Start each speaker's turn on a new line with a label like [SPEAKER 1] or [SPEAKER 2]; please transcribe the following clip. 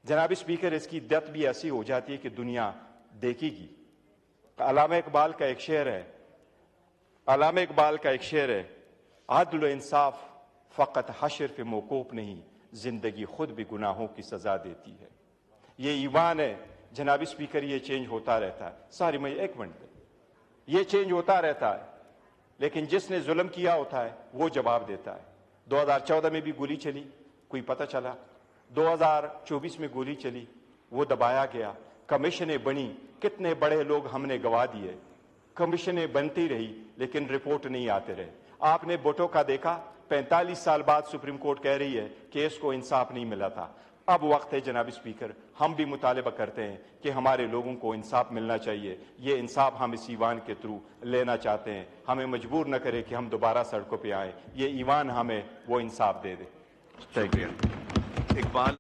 [SPEAKER 1] जनाब स्पीकर, इसकी दत भी ऐसी हो जाती है कि दुनिया देखेगी। अल्लामा इकबाल का एक शेर है, आदल इंसाफ फ़कत हशर पे मौकूफ नहीं, जिंदगी खुद भी गुनाहों की सजा देती है। ये ईमान है जनाब स्पीकर, ये चेंज होता रहता है। सारी मैं एक मिनट, ये चेंज होता रहता है, लेकिन जिसने जुल्म किया होता है वो जवाब देता है। 2014 में भी गोली चली, कोई पता चला। 2024 में गोली चली, वो दबाया गया। कमीशनें बनी, कितने बड़े लोग हमने गवा दिए। कमीशनें बनती रही लेकिन रिपोर्ट नहीं आते रहे। आपने बोटो का देखा, 45 साल बाद सुप्रीम कोर्ट कह रही है कि इसको इंसाफ नहीं मिला था। अब वक्त है जनाब स्पीकर, हम भी मुतालबा करते हैं कि हमारे लोगों को इंसाफ मिलना चाहिए। ये इंसाफ हम इस ईवान के थ्रू लेना चाहते हैं। हमें मजबूर न करे कि हम दोबारा सड़कों पे आए। ये ईवान हमें वो इंसाफ दे दे।
[SPEAKER 2] शुक्रिया। इकबाल।